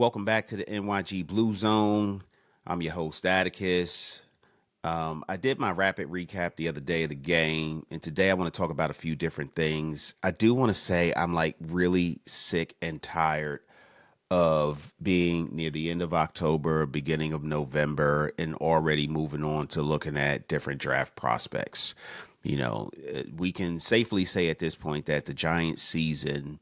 Welcome back to the NYG Blue Zone. I'm your host, Attikis. I did my rapid recap the other day of the game, and today I want to talk about a few different things. I do want to say I'm like really sick and tired of being near the end of October, beginning of November, and already moving on to looking at different draft prospects. We can safely say at this point that the Giants season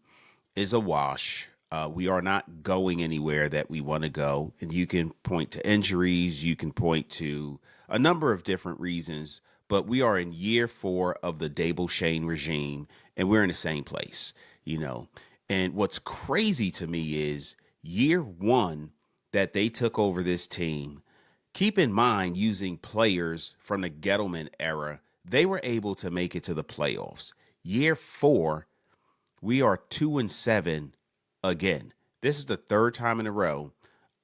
is a wash. We are not going anywhere that we want to go. And you can point to injuries, you can point to a number of different reasons, but we are in year 4 of the Dable Shane regime, and we're in the same place, you know. And what's crazy to me is year 1 that they took over this team, keep in mind, using players from the Gettleman era, they were able to make it to the playoffs. Year 4, we are 2-7 again. This is the third time in a row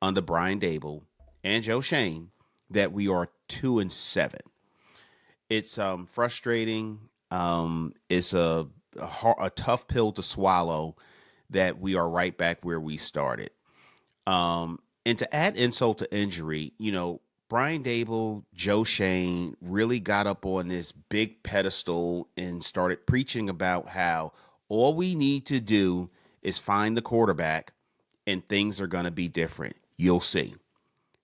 under Brian Dable and Joe Shane that we are 2-7. It's frustrating. It's a tough pill to swallow that we are right back where we started. And to add insult to injury, Brian Dable, Joe Shane really got up on this big pedestal and started preaching about how all we need to do is find the quarterback and things are going to be different. You'll see.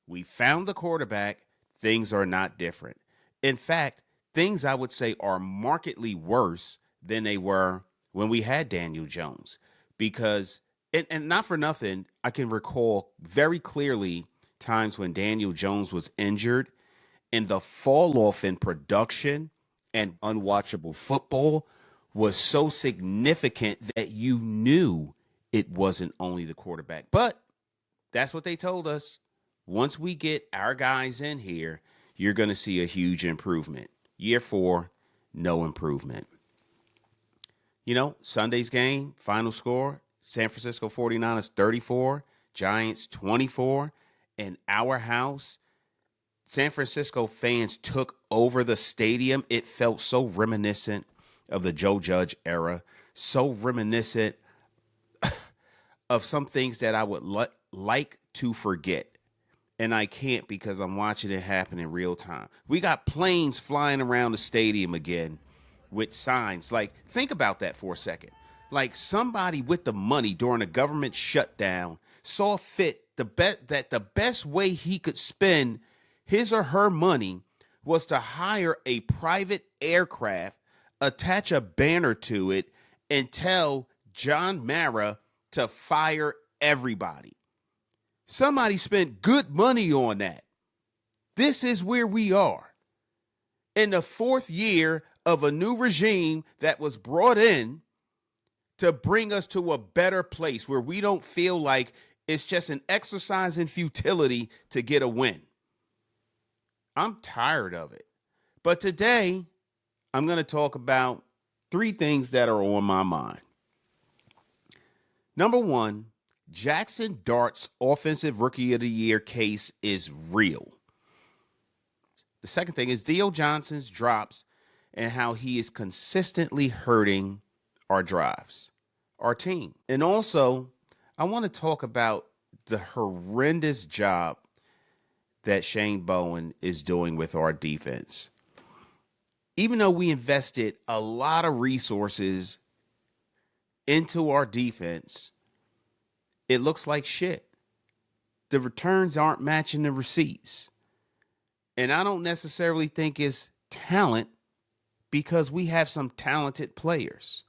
We found the quarterback, things are not different. In fact, things I would say are markedly worse than they were when we had Daniel Jones. Because, and not for nothing, I can recall very clearly times when Daniel Jones was injured and the fall off in production and unwatchable football was so significant that you knew it wasn't only the quarterback. But that's what they told us. Once we get our guys in here, you're going to see a huge improvement. Year 4, no improvement. Sunday's game, final score, San Francisco 49ers 34, Giants 24. In our house, San Francisco fans took over the stadium. It felt so reminiscent of the Joe Judge era, so reminiscent of some things that I would like to forget. And I can't because I'm watching it happen in real time. We got planes flying around the stadium again with signs. Like, think about that for a second. Like, somebody with the money during a government shutdown saw fit that the best way he could spend his or her money was to hire a private aircraft, attach a banner to it, and tell John Mara to fire everybody. Somebody spent good money on that. This is where we are. In the 4th year of a new regime that was brought in to bring us to a better place where we don't feel like it's just an exercise in futility to get a win. I'm tired of it. But today, I'm going to talk about 3 things that are on my mind. Number 1, Jaxson Dart's Offensive Rookie of the Year case is real. The second thing is Theo Johnson's drops and how he is consistently hurting our drives, our team. And also, I want to talk about the horrendous job that Shane Bowen is doing with our defense. Even though we invested a lot of resources into our defense, it looks like shit. The returns aren't matching the receipts. And I don't necessarily think it's talent because we have some talented players.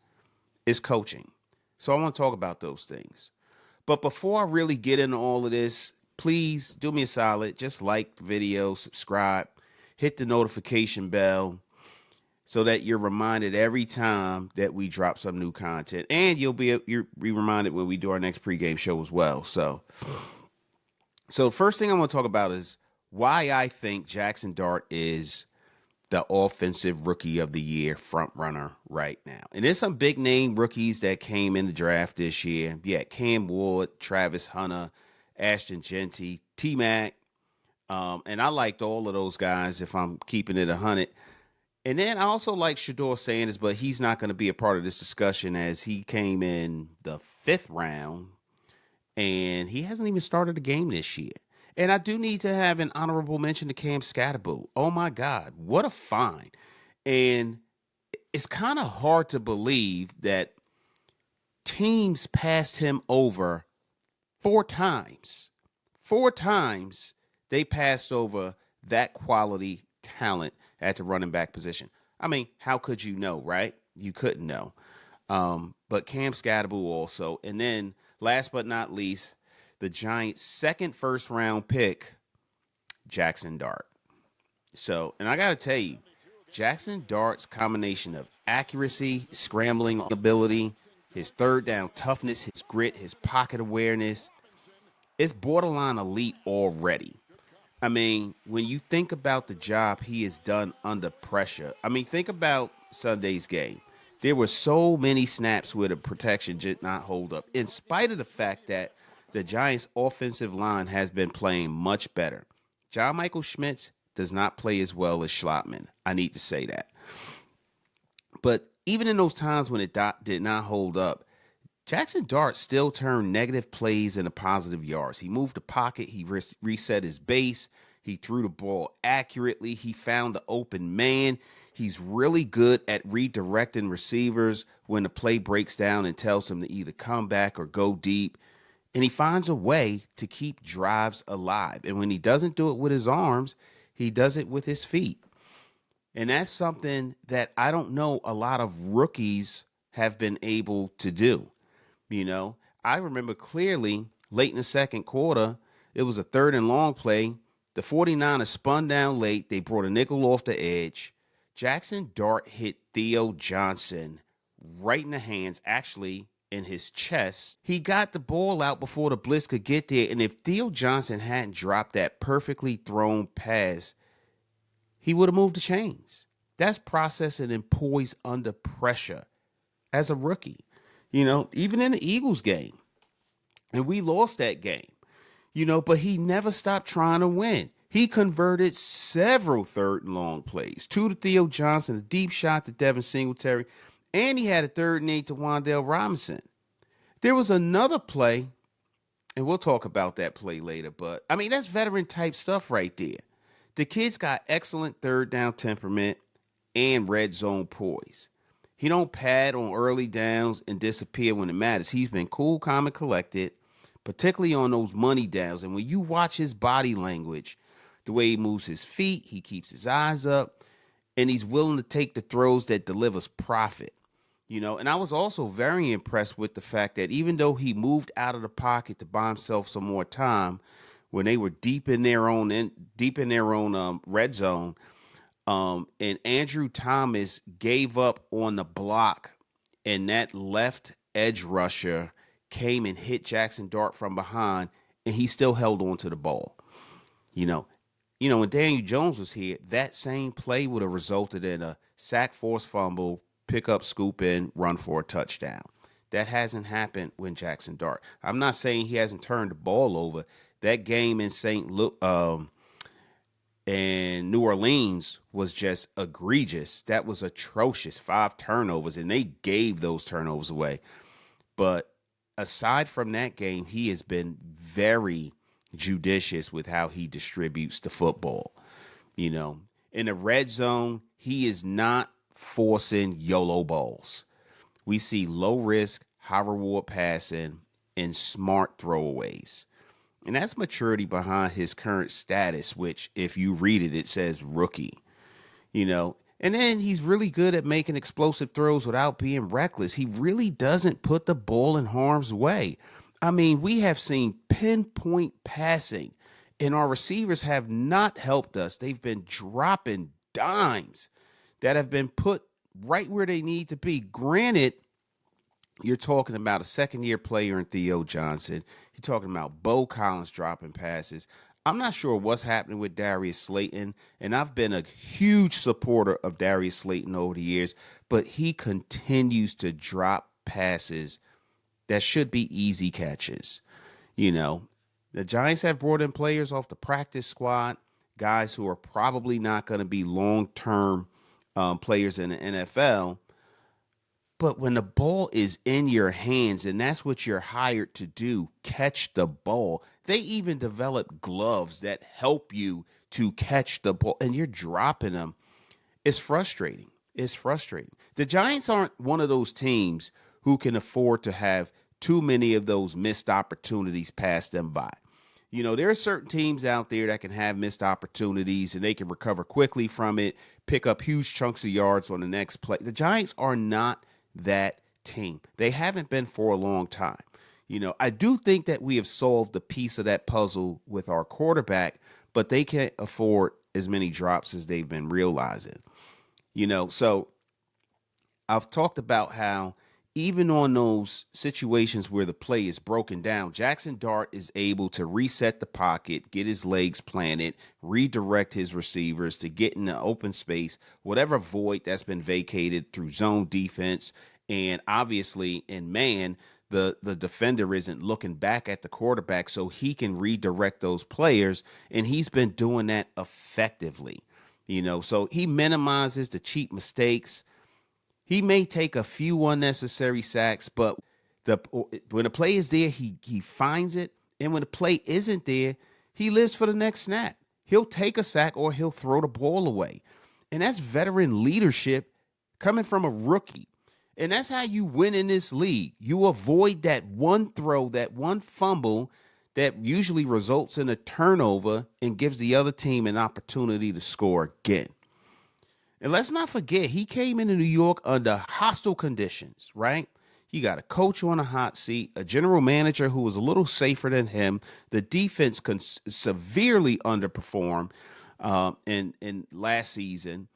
It's coaching. So I want to talk about those things. But before I really get into all of this, please do me a solid. Just like the video, subscribe, hit the notification bell so that you're reminded every time that we drop some new content. And you'll be reminded when we do our next pregame show as well. So first thing I want to talk about is why I think Jaxson Dart is the Offensive Rookie of the Year front runner right now. And there's some big name rookies that came in the draft this year. Yeah, Cam Ward, Travis Hunter, Ashton Genty, T-Mac. And I liked all of those guys if I'm keeping it 100. And then I also like Shedeur Sanders, but he's not going to be a part of this discussion as he came in the 5th round. and he hasn't even started a game this year. And I do need to have an honorable mention to Cam Scatterbo. Oh my God, what a find! And it's kind of hard to believe that teams passed him over 4 times. 4 times they passed over that quality talent at the running back position. I mean, how could you know, right? You couldn't know. But Cam Scatterbo also. And then last but not least, the Giants' second first round pick, Jaxson Dart. So, and I got to tell you, Jaxson Dart's combination of accuracy, scrambling ability, his third down toughness, his grit, his pocket awareness, it's borderline elite already. I mean, when you think about the job he has done under pressure, I mean, think about Sunday's game. There were so many snaps where the protection did not hold up, in spite of the fact that the Giants' offensive line has been playing much better. John Michael Schmitz does not play as well as Schlottman. I need to say that. But even in those times when it did not hold up, Jaxson Dart still turned negative plays into positive yards. He moved the pocket. He reset his base. He threw the ball accurately. He found the open man. He's really good at redirecting receivers when the play breaks down and tells them to either come back or go deep. And he finds a way to keep drives alive. And when he doesn't do it with his arms, he does it with his feet. And that's something that I don't know a lot of rookies have been able to do. You know, I remember clearly late in the second quarter, it was a third and long play. The 49ers spun down late. They brought a nickel off the edge. Jaxson Dart hit Theo Johnson right in the hands, actually in his chest. He got the ball out before the blitz could get there. And if Theo Johnson hadn't dropped that perfectly thrown pass, he would have moved the chains. That's processing and poise under pressure as a rookie. You know, even in the Eagles game. And we lost that game. You know, but he never stopped trying to win. He converted several third and long plays. 2 to Theo Johnson, a deep shot to Devin Singletary, and he had a 3rd and 8 to Wan'Dale Robinson. There was another play, and we'll talk about that play later, but I mean, that's veteran type stuff right there. The kid's got excellent third down temperament and red zone poise. He don't pad on early downs and disappear when it matters. He's been cool, calm, and collected, particularly on those money downs. And when you watch his body language, the way he moves his feet, he keeps his eyes up, and he's willing to take the throws that delivers profit. You know, and I was also very impressed with the fact that even though he moved out of the pocket to buy himself some more time, when they were deep in their own red zone, and Andrew Thomas gave up on the block, and that left edge rusher came and hit Jaxson Dart from behind, and he still held on to the ball. You know, when Daniel Jones was here, that same play would have resulted in a sack, force fumble, pick up, scoop in, run for a touchdown. That hasn't happened with Jaxson Dart. I'm not saying he hasn't turned the ball over. That game in St. Louis, and New Orleans was just egregious. That was atrocious. 5 turnovers, and they gave those turnovers away. But aside from that game, he has been very judicious with how he distributes the football. You know, in the red zone, he is not forcing YOLO balls. We see low risk, high reward passing and smart throwaways. And that's maturity behind his current status, which, if you read it, it says rookie, you know. And then he's really good at making explosive throws without being reckless. He really doesn't put the ball in harm's way. I mean, we have seen pinpoint passing, and our receivers have not helped us. They've been dropping dimes that have been put right where they need to be. Granted, you're talking about a second-year player in Theo Johnson. You're talking about Bo Collins dropping passes. I'm not sure what's happening with Darius Slayton, and I've been a huge supporter of Darius Slayton over the years, but he continues to drop passes that should be easy catches. You know, the Giants have brought in players off the practice squad, guys who are probably not going to be long-term players in the NFL, But when the ball is in your hands, and that's what you're hired to do, catch the ball. They even develop gloves that help you to catch the ball, and you're dropping them. It's frustrating. It's frustrating. The Giants aren't one of those teams who can afford to have too many of those missed opportunities pass them by. You know, there are certain teams out there that can have missed opportunities and they can recover quickly from it, pick up huge chunks of yards on the next play. The Giants are not that team. They haven't been for a long time. You know, I do think that we have solved the piece of that puzzle with our quarterback, but they can't afford as many drops as they've been realizing. You know, so I've talked about how even on those situations where the play is broken down, Jaxson Dart is able to reset the pocket, get his legs planted, redirect his receivers to get in the open space, whatever void that's been vacated through zone defense. And obviously, in man, the defender isn't looking back at the quarterback, so he can redirect those players. And he's been doing that effectively. You know, so he minimizes the cheap mistakes. He may take a few unnecessary sacks, but the when the play is there, he finds it, and when the play isn't there, he lives for the next snap. He'll take a sack or he'll throw the ball away, and that's veteran leadership coming from a rookie. And that's how you win in this league. You avoid that one throw, that one fumble that usually results in a turnover and gives the other team an opportunity to score again. And let's not forget, he came into New York under hostile conditions, right? You got a coach on a hot seat, a general manager who was a little safer than him. The defense severely underperformed in last season.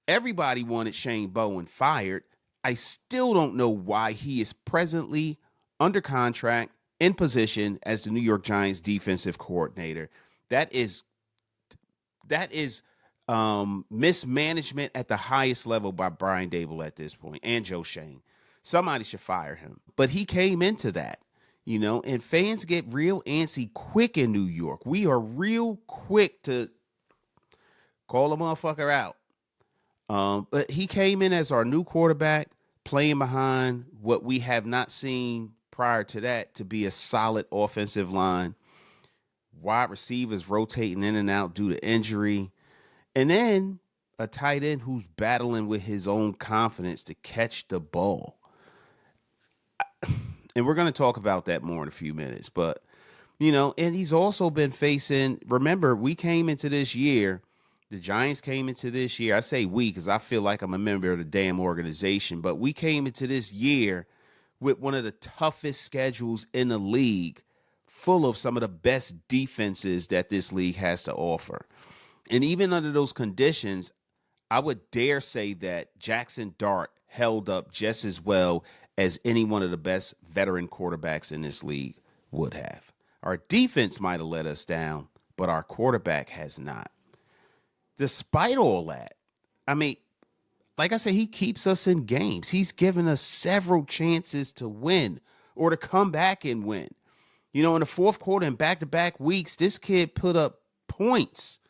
Everybody wanted Shane Bowen fired. I still don't know why he is presently under contract in position as the New York Giants defensive coordinator. That is mismanagement at the highest level by Brian Dable at this point, and Joe Shane. Somebody should fire him. But he came into that, you know, and fans get real antsy quick in New York. We are real quick to call a motherfucker out. But he came in as our new quarterback, playing behind what we have not seen prior to that to be a solid offensive line. Wide receivers rotating in and out due to injury. And then a tight end who's battling with his own confidence to catch the ball. And we're going to talk about that more in a few minutes. But, you know, and he's also been facing, remember, we came into this year, the Giants came into this year. I say we because I feel like I'm a member of the damn organization. But we came into this year with one of the toughest schedules in the league, full of some of the best defenses that this league has to offer. And even under those conditions, I would dare say that Jaxson Dart held up just as well as any one of the best veteran quarterbacks in this league would have. Our defense might have let us down, but our quarterback has not. Despite all that, I mean, like I said, he keeps us in games. He's given us several chances to win or to come back and win. You know, in the fourth quarter and back-to-back weeks, this kid put up points.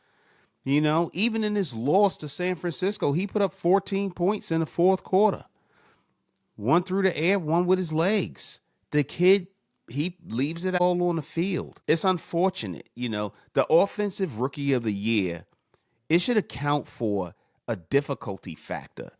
You know, even in his loss to San Francisco, he put up 14 points in the fourth quarter. One through the air, one with his legs. The kid, he leaves it all on the field. It's unfortunate, you know. The offensive rookie of the year, it should account for a difficulty factor.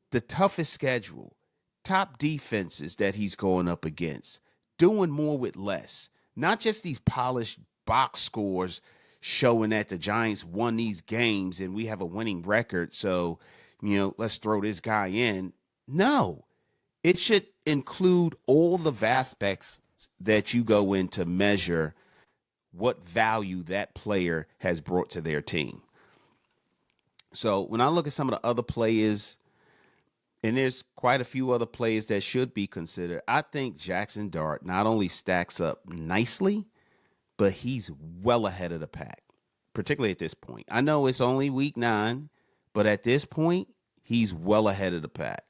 The toughest schedule, top defenses that he's going up against, doing more with less. Not just these polished box scores showing that the Giants won these games and we have a winning record, so, you know, let's throw this guy in. No, it should include all the aspects that you go in to measure what value that player has brought to their team. So when I look at some of the other players, and there's quite a few other players that should be considered, I think Jaxson Dart not only stacks up nicely, but he's well ahead of the pack, particularly at this point. I know it's only week 9, but at this point, he's well ahead of the pack.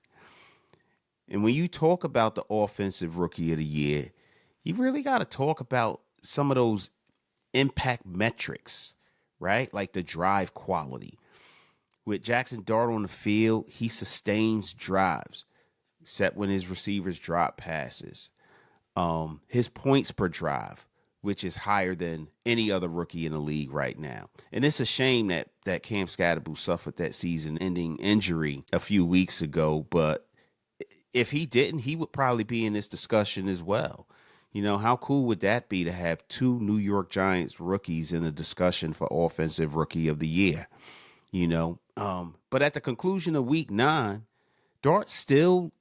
And when you talk about the offensive rookie of the year, you really got to talk about some of those impact metrics, right? Like the drive quality. With Jaxson Dart on the field, he sustains drives. except when his receivers drop passes. His points per drive, which is higher than any other rookie in the league right now. And it's a shame that Cam Scatterboo suffered that season-ending injury a few weeks ago. But if he didn't, he would probably be in this discussion as well. How cool would that be to have two New York Giants rookies in the discussion for Offensive Rookie of the Year? But at the conclusion of Week 9, Dart still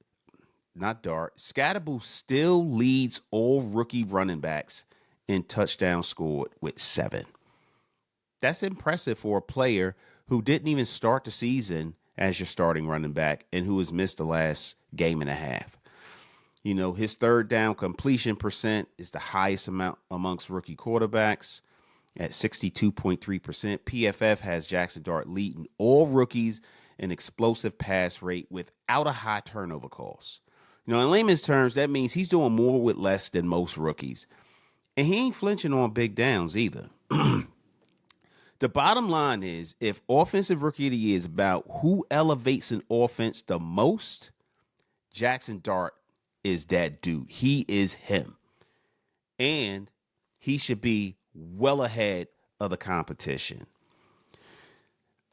not Dart. Scatterboo still leads all rookie running backs in touchdowns scored with 7. That's impressive for a player who didn't even start the season as your starting running back and who has missed the last game and a half. His third down completion percent is the highest amount amongst rookie quarterbacks at 62.3%. PFF has Jaxson Dart leading all rookies in explosive pass rate without a high turnover cost. In layman's terms, that means he's doing more with less than most rookies. And he ain't flinching on big downs either. The bottom line is, if Offensive Rookie of the Year is about who elevates an offense the most, Jaxson Dart is that dude. He is him. And he should be well ahead of the competition.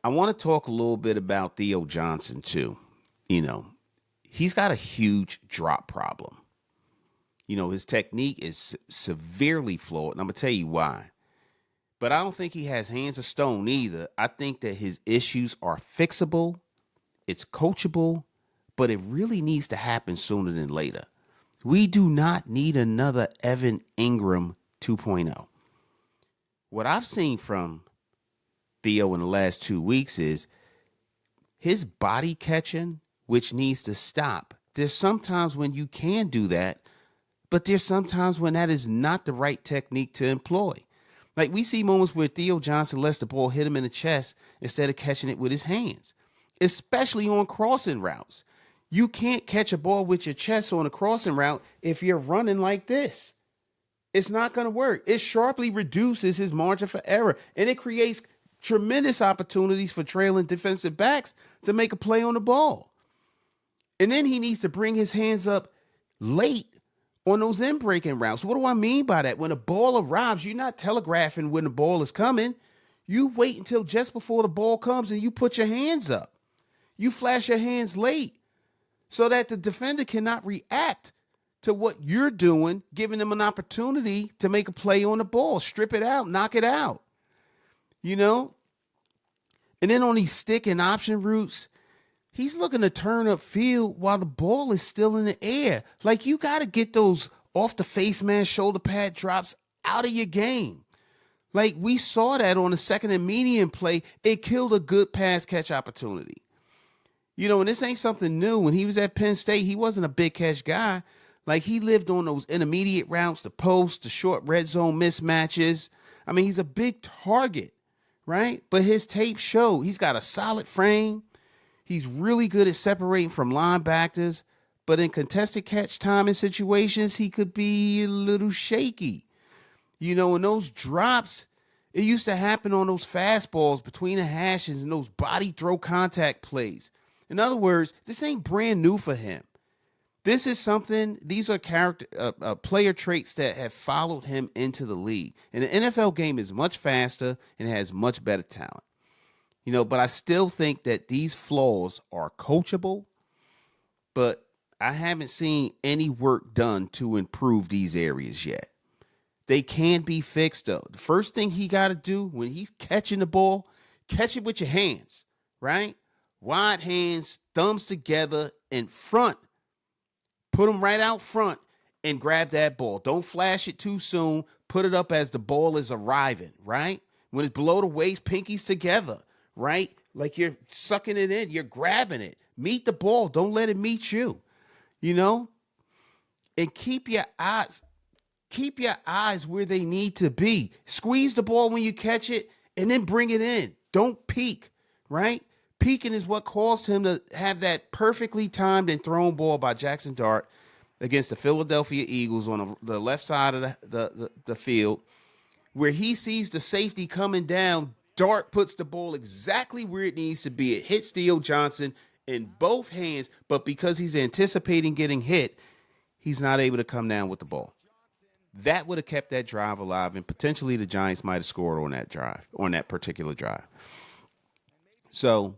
I want to talk a little bit about Theo Johnson, too. He's got a huge drop problem. His technique is severely flawed, and I'm going to tell you why. But I don't think he has hands of stone either. I think that his issues are fixable, it's coachable, but it really needs to happen sooner than later. We do not need another Evan Ingram 2.0. What I've seen from Theo in the last 2 weeks is his body catching, which needs to stop. There's sometimes when you can do that, but there's sometimes when that is not the right technique to employ. Like, we see moments where Theo Johnson lets the ball hit him in the chest instead of catching it with his hands, especially on crossing routes. You can't catch a ball with your chest on a crossing route if you're running like this. It's not going to work. It sharply reduces his margin for error, and it creates tremendous opportunities for trailing defensive backs to make a play on the ball. And then he needs to bring his hands up late on those in-breaking routes. What do I mean by that? When a ball arrives, you're not telegraphing when the ball is coming. You wait until just before the ball comes and you put your hands up. You flash your hands late so that the defender cannot react to what you're doing, giving them an opportunity to make a play on the ball, strip it out, knock it out. And then on these stick and option routes, he's looking to turn up field while the ball is still in the air. Like, you got to get those off the face man shoulder pad drops out of your game. Like, we saw that on the second and medium play. It killed a good pass catch opportunity. And this ain't something new. When he was at Penn State, he wasn't a big catch guy. Like, he lived on those intermediate routes, the post, the short red zone mismatches. I mean, he's a big target, right? But his tape showed he's got a solid frame. He's really good at separating from linebackers, but in contested catch timing situations, he could be a little shaky. In those drops, it used to happen on those fastballs between the hashes and those body throw contact plays. In other words, this ain't brand new for him. This is something, these are player traits that have followed him into the league. And the NFL game is much faster and has much better talent. But I still think that these flaws are coachable, but I haven't seen any work done to improve these areas yet. They can be fixed, though. The first thing he got to do when he's catching the ball, catch it with your hands, right? Wide hands, thumbs together in front. Put them right out front and grab that ball. Don't flash it too soon. Put it up as the ball is arriving, right? When it's below the waist, pinkies together, right? Like you're sucking it in. You're grabbing it. Meet the ball. Don't let it meet you, And keep your eyes where they need to be. Squeeze the ball when you catch it and then bring it in. Don't peek, right? Peeking is what caused him to have that perfectly timed and thrown ball by Jaxson Dart against the Philadelphia Eagles on the left side of the field, where he sees the safety coming down. Dart puts the ball exactly where it needs to be. It hits Theo Johnson, in both hands, but because he's anticipating getting hit, he's not able to come down with the ball. That would have kept that drive alive, and potentially the Giants might have scored on that drive, on that particular drive. So,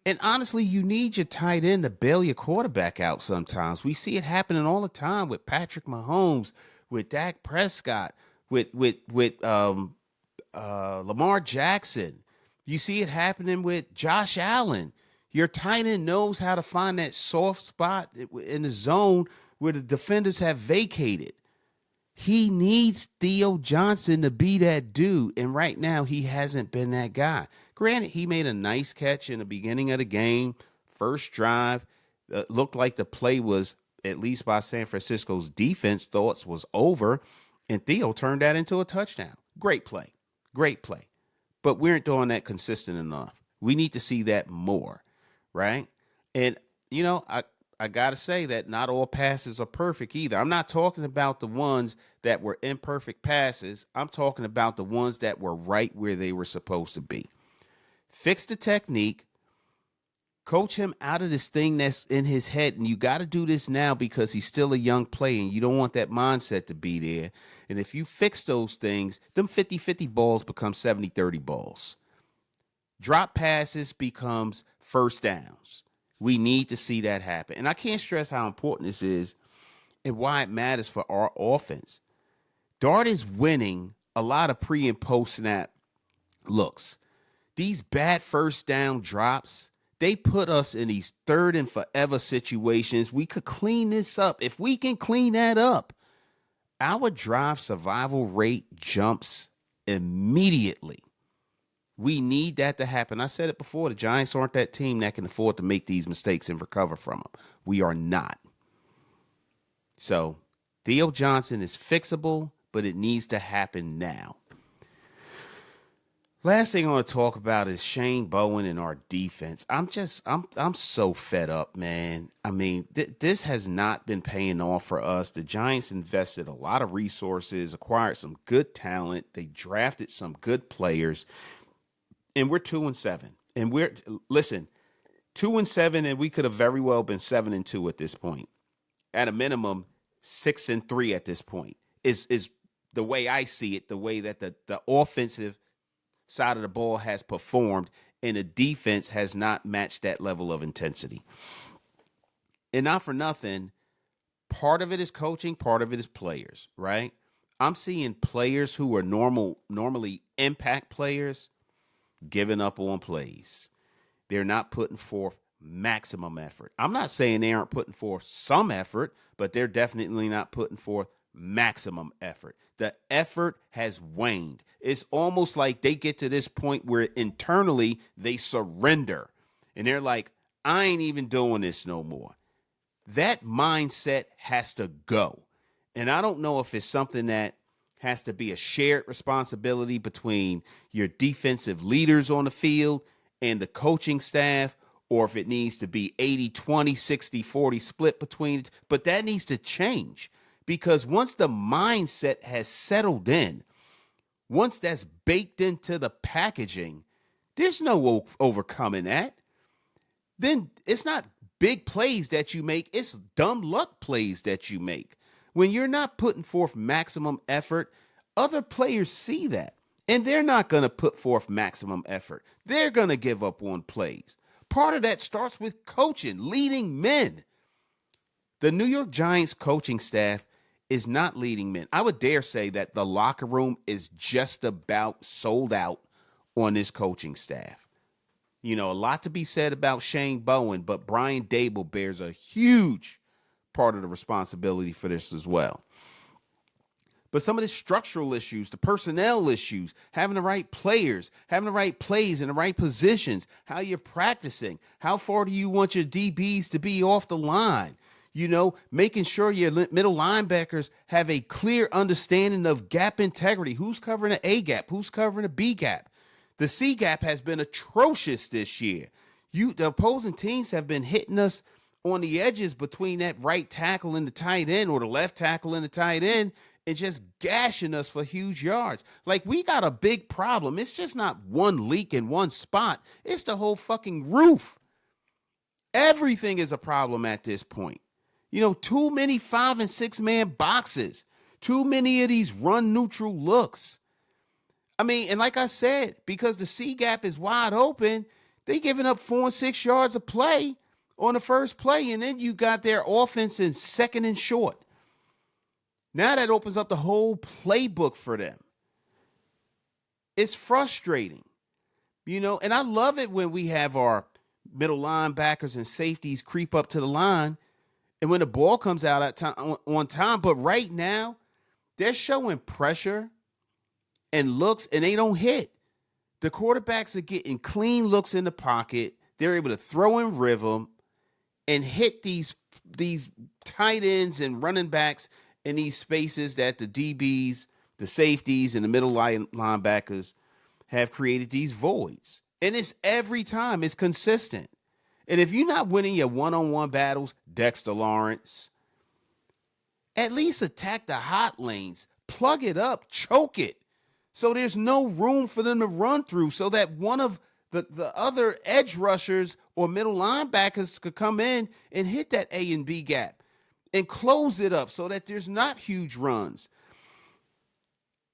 and honestly, you need your tight end to bail your quarterback out sometimes. We see it happening all the time with Patrick Mahomes, with Dak Prescott, with Lamar Jackson. You see it happening with Josh Allen. Your tight end knows how to find that soft spot in the zone where the defenders have vacated. He needs Theo Johnson to be that dude. And right now, he hasn't been that guy. Granted, he made a nice catch in the beginning of the game, first drive. Looked like the play was, at least by San Francisco's defense, thoughts was over. And Theo turned that into a touchdown. Great play. Great play. But we aren't doing that consistent enough. We need to see that more, right? And, I got to say that not all passes are perfect either. I'm not talking about the ones that were imperfect passes. I'm talking about the ones that were right where they were supposed to be. Fix the technique. Coach him out of this thing that's in his head. And you got to do this now because he's still a young player and you don't want that mindset to be there. And if you fix those things, them 50-50 balls become 70-30 balls. Drop passes becomes first downs. We need to see that happen. And I can't stress how important this is and why it matters for our offense. Dart is winning a lot of pre and post snap looks. These bad first down drops, they put us in these third and forever situations. We could clean this up. If we can clean that up, our drive survival rate jumps immediately. We need that to happen. I said it before. The Giants aren't that team that can afford to make these mistakes and recover from them. We are not. So Theo Johnson is fixable, but it needs to happen now. Last thing I want to talk about is Shane Bowen and our defense. I'm so fed up, man. I mean, this has not been paying off for us. The Giants invested a lot of resources, acquired some good talent. They drafted some good players. And we're 2-7. And listen, 2-7, and we could have very well been 7-2 at this point. At a minimum, 6-3 at this point is the way I see it, the way that the offensive side of the ball has performed, and the defense has not matched that level of intensity. And not for nothing, part of it is coaching, part of it is players, right? I'm seeing players who are normally impact players giving up on plays. They're not putting forth maximum effort. I'm not saying they aren't putting forth some effort, but they're definitely not putting forth maximum effort. The effort has waned. It's almost like they get to this point where internally they surrender and they're like, I ain't even doing this no more. That mindset has to go. And I don't know if it's something that has to be a shared responsibility between your defensive leaders on the field and the coaching staff, or if it needs to be 80-20, 60-40 split between it. But that needs to change because once the mindset has settled in, once that's baked into the packaging, there's no overcoming that. Then it's not big plays that you make, it's dumb luck plays that you make. When you're not putting forth maximum effort, other players see that, and they're not going to put forth maximum effort. They're going to give up on plays. Part of that starts with coaching, leading men. The New York Giants coaching staff is not leading men. I would dare say that the locker room is just about sold out on this coaching staff. A lot to be said about Shane Bowen, but Brian Dable bears a huge part of the responsibility for this as well. But some of the structural issues, the personnel issues, having the right players, having the right plays in the right positions, how you're practicing, how far do you want your DBs to be off the line, making sure your middle linebackers have a clear understanding of gap integrity, who's covering an A gap, who's covering a B gap. The C gap has been atrocious this year. The opposing teams have been hitting us on the edges between that right tackle and the tight end or the left tackle and the tight end and just gashing us for huge yards. Like, we got a big problem. It's just not one leak in one spot. It's the whole fucking roof. Everything is a problem at this point. Too many 5 and 6 man boxes, too many of these run neutral looks. I mean, and like I said, because the C gap is wide open, they giving up 4 and 6 yards of play on the first play, and then you got their offense in second and short. Now that opens up the whole playbook for them. It's frustrating, and I love it when we have our middle linebackers and safeties creep up to the line and when the ball comes out at time, on time. But right now, they're showing pressure and looks, and they don't hit. The quarterbacks are getting clean looks in the pocket. They're able to throw in rhythm and hit these tight ends and running backs in these spaces that the DBs, the safeties, and the middle linebackers have created these voids. And it's every time. It's consistent. And if you're not winning your one-on-one battles, Dexter Lawrence, at least attack the hot lanes. Plug it up. Choke it. So there's no room for them to run through so that one of the other edge rushers or middle linebackers could come in and hit that A and B gap and close it up so that there's not huge runs.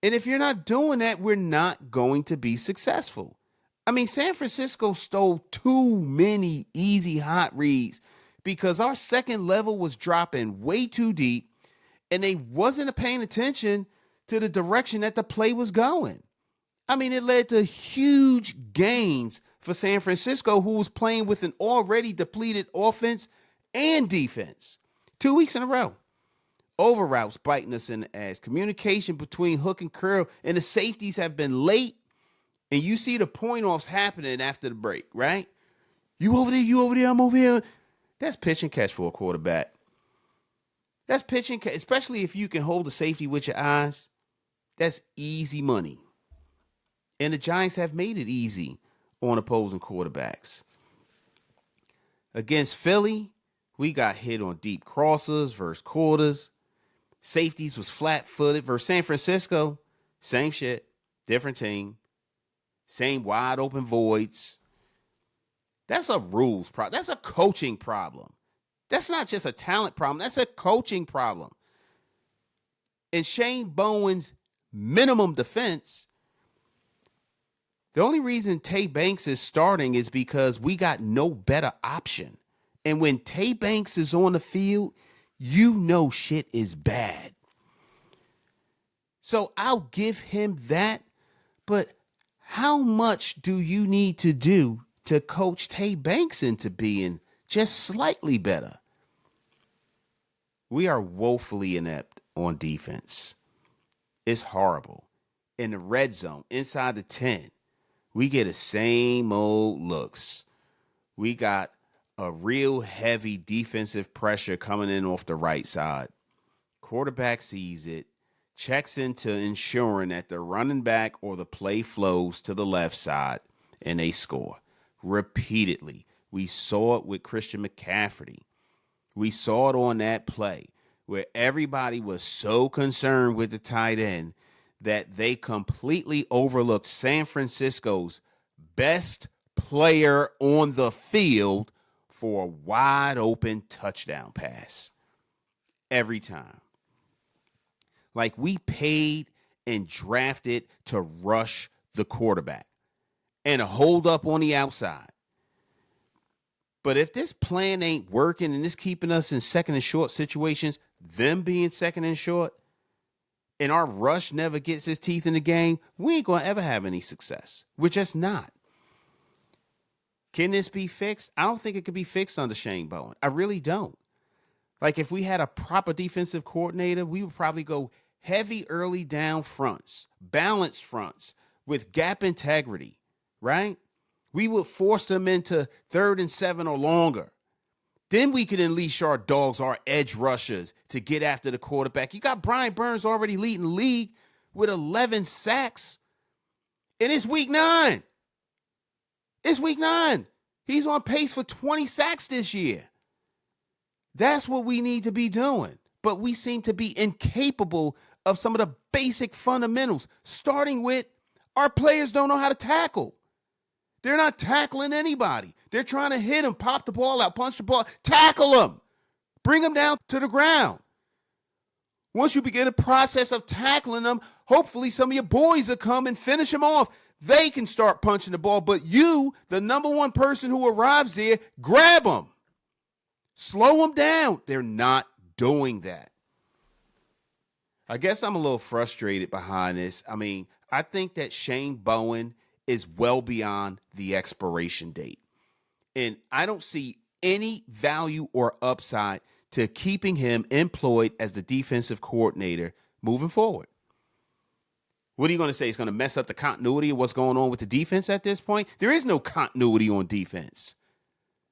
And if you're not doing that, we're not going to be successful. I mean, San Francisco stole too many easy hot reads because our second level was dropping way too deep and they wasn't paying attention to the direction that the play was going. I mean, it led to huge gains for San Francisco, who was playing with an already depleted offense and defense. 2 weeks in a row. Over routes biting us in the ass. Communication between hook and curl and the safeties have been late. And you see the point offs happening after the break, right? You over there, I'm over here. That's pitch and catch for a quarterback. That's pitch and catch, especially if you can hold the safety with your eyes. That's easy money. And the Giants have made it easy on opposing quarterbacks. Against Philly, we got hit on deep crosses versus quarters. Safeties was flat-footed versus San Francisco. Same shit, different team. Same wide open voids. That's a rules problem. That's a coaching problem. That's not just a talent problem. That's a coaching problem. In Shane Bowen's minimum defense, the only reason Tay Banks is starting is because we got no better option. And when Tay Banks is on the field, you know shit is bad. So I'll give him that. But how much do you need to do to coach Tay Banks into being just slightly better? We are woefully inept on defense. It's horrible. In the red zone, inside the 10, we get the same old looks. We got a real heavy defensive pressure coming in off the right side. Quarterback sees it, checks into ensuring that the running back or the play flows to the left side, and they score. Repeatedly. We saw it with Christian McCaffrey. We saw it on that play where everybody was so concerned with the tight end that they completely overlooked San Francisco's best player on the field for a wide open touchdown pass. Every time. Like we paid and drafted to rush the quarterback and hold up on the outside. But if this plan ain't working and it's keeping us in second and short situations, them being second and short, and our rush never gets his teeth in the game, we ain't going to ever have any success. We're just not. Can this be fixed? I don't think it could be fixed under Shane Bowen. I really don't. Like if we had a proper defensive coordinator, we would probably go heavy early down fronts, balanced fronts with gap integrity, right? We would force them into 3rd and 7 or longer. Then we could unleash our dogs, our edge rushers, to get after the quarterback. You got Brian Burns already leading the league with 11 sacks. And it's week 9. It's week 9. He's on pace for 20 sacks this year. That's what we need to be doing. But we seem to be incapable of some of the basic fundamentals, starting with our players don't know how to tackle. They're not tackling anybody. They're trying to hit him, pop the ball out, punch the ball, tackle him, bring him down to the ground. Once you begin a process of tackling them, hopefully some of your boys will come and finish him off. They can start punching the ball, but you, the number one person who arrives there, grab them. Slow them down. They're not doing that. I guess I'm a little frustrated behind this. I mean, I think that Shane Bowen is well beyond the expiration date. And I don't see any value or upside to keeping him employed as the defensive coordinator moving forward. What are you going to say? It's going to mess up the continuity of what's going on with the defense at this point? There is no continuity on defense.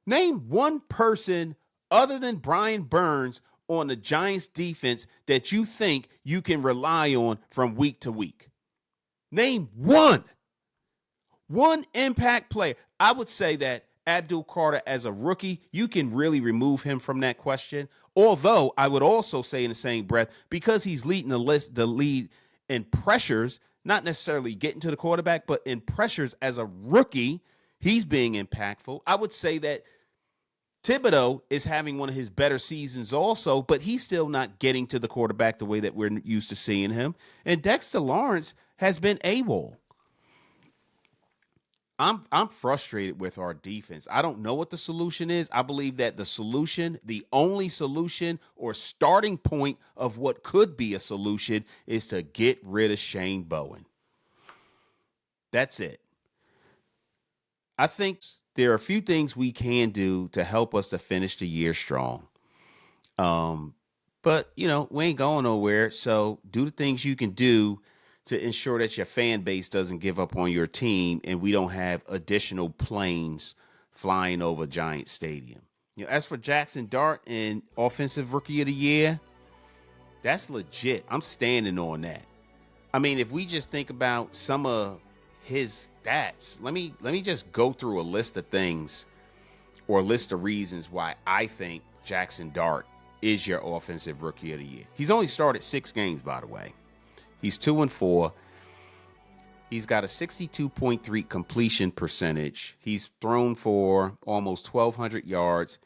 Name one person other than Brian Burns on the Giants defense that you think you can rely on from week to week. Name one. One impact player. I would say that Abdul Carter as a rookie, you can really remove him from that question. Although I would also say in the same breath, because he's leading the lead in pressures, not necessarily getting to the quarterback, but in pressures as a rookie, he's being impactful. I would say that Thibodeau is having one of his better seasons also, but he's still not getting to the quarterback the way that we're used to seeing him. And Dexter Lawrence has been AWOL. I'm frustrated with our defense. I don't know what the solution is. I believe that the solution, the only solution or starting point of what could be a solution is to get rid of Shane Bowen. That's it. I think there are a few things we can do to help us to finish the year strong. But, we ain't going nowhere. So do the things you can do to ensure that your fan base doesn't give up on your team and we don't have additional planes flying over Giant Stadium. As for Jaxson Dart and Offensive Rookie of the Year, that's legit. I'm standing on that. I mean, if we just think about some of his stats, let me just go through a list of things or a list of reasons why I think Jaxson Dart is your Offensive Rookie of the Year. He's only started 6 games, by the way. He's 2-4. He's got a 62.3 completion percentage. He's thrown for almost 1,200 yards.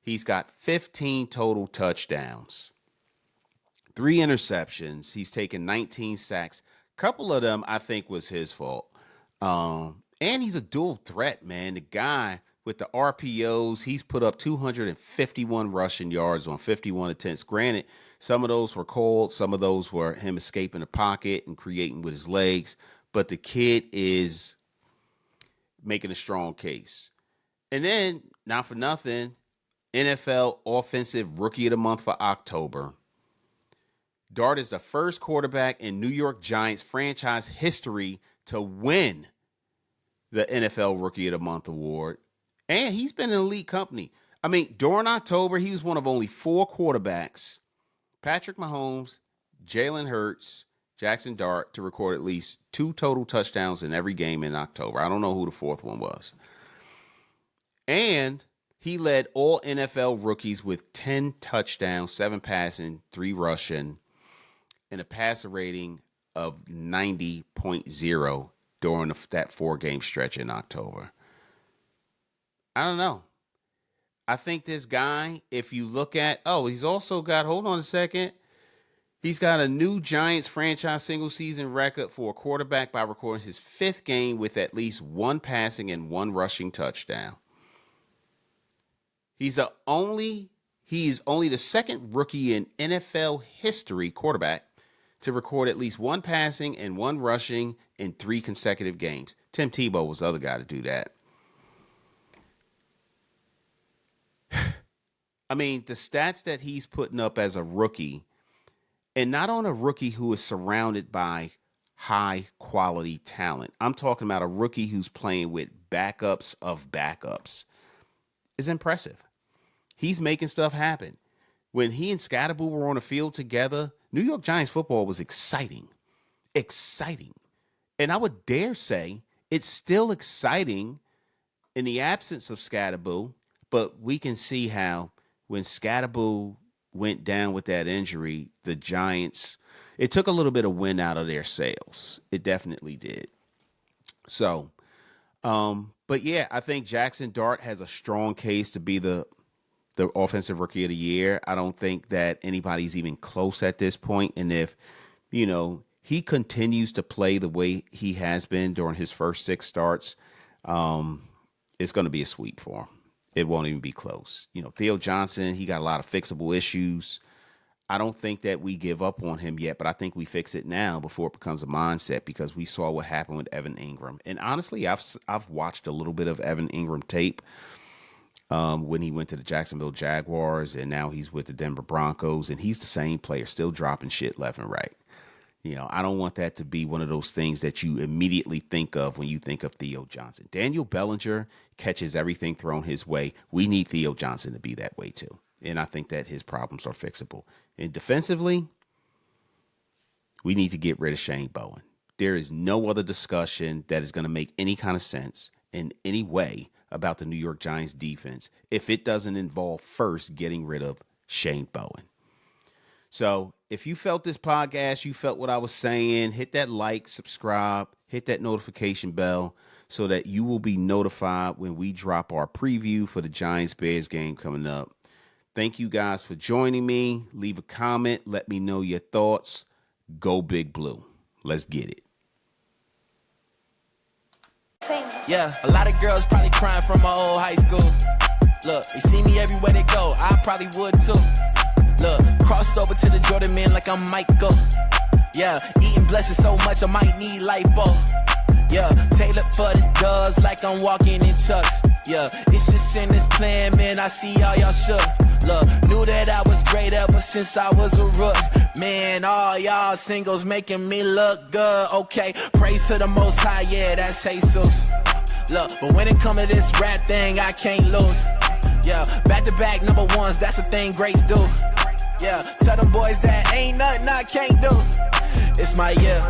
He's got 15 total touchdowns, 3 interceptions. He's taken 19 sacks. A couple of them I think was his fault. And he's a dual threat, man. The guy with the RPOs, he's put up 251 rushing yards on 51 attempts. Granted, some of those were cold. Some of those were him escaping the pocket and creating with his legs. But the kid is making a strong case. And then, not for nothing, NFL Offensive Rookie of the Month for October. Dart is the first quarterback in New York Giants franchise history to win the NFL Rookie of the Month award. And he's been in elite company. I mean, during October, he was one of only 4 quarterbacks, Patrick Mahomes, Jalen Hurts, Jaxson Dart, to record at least 2 total touchdowns in every game in October. I don't know who the 4th one was. And he led all NFL rookies with 10 touchdowns, 7 passing, 3 rushing, and a passer rating of 90.0 during that 4-game stretch in October. I don't know. I think this guy, if you look at, he's also got, hold on a second. He's got a new Giants franchise single season record for a quarterback by recording his 5th game with at least 1 passing and 1 rushing touchdown. He is only the second rookie in NFL history quarterback to record at least 1 passing and 1 rushing in 3 consecutive games. Tim Tebow was the other guy to do that. I mean, the stats that he's putting up as a rookie, and not on a rookie who is surrounded by high quality talent. I'm talking about a rookie who's playing with backups of backups. Is impressive. He's making stuff happen. When he and Scatterboo were on the field together, New York Giants football was exciting. Exciting. And I would dare say it's still exciting in the absence of Scatterboo, but we can see how when Scatterboo went down with that injury, the Giants, it took a little bit of wind out of their sails. It definitely did. So, but But yeah, I think Jaxson Dart has a strong case to be the offensive rookie of the year. I don't think that anybody's even close at this point. And if, he continues to play the way he has been during his first 6 starts, it's going to be a sweep for him. It won't even be close. Theo Johnson, he got a lot of fixable issues. I don't think that we give up on him yet, but I think we fix it now before it becomes a mindset, because we saw what happened with Evan Ingram. And honestly, I've watched a little bit of Evan Ingram tape when he went to the Jacksonville Jaguars, and now he's with the Denver Broncos, and he's the same player, still dropping shit left and right. I don't want that to be one of those things that you immediately think of when you think of Theo Johnson. Daniel Bellinger catches everything thrown his way. We need Theo Johnson to be that way too. And I think that his problems are fixable. And defensively, we need to get rid of Shane Bowen. There is no other discussion that is going to make any kind of sense in any way about the New York Giants defense if it doesn't involve first getting rid of Shane Bowen. So if you felt this podcast, you felt what I was saying, hit that like, subscribe, hit that notification bell so that you will be notified when we drop our preview for the Giants-Bears game coming up. Thank you guys for joining me. Leave a comment. Let me know your thoughts. Go Big Blue. Let's get it. Yeah, a lot of girls probably crying from my old high school. Look, they see me everywhere they go. I probably would too. Look, crossed over to the Jordan man like I'm Michael. Yeah, eating blessings so much I might need lipo. Yeah, tailored for the doves like I'm walking in chucks. Yeah, it's just in this plan, man, I see all y'all shook. Look, knew that I was great ever since I was a rook. Man, all y'all singles making me look good. Okay, praise to the Most High, yeah, that's Jesus. Look, but when it come to this rap thing, I can't lose. Yeah, back-to-back number ones, that's the thing greats do. Yeah, tell them boys that ain't nothing I can't do. It's my year.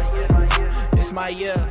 It's my year.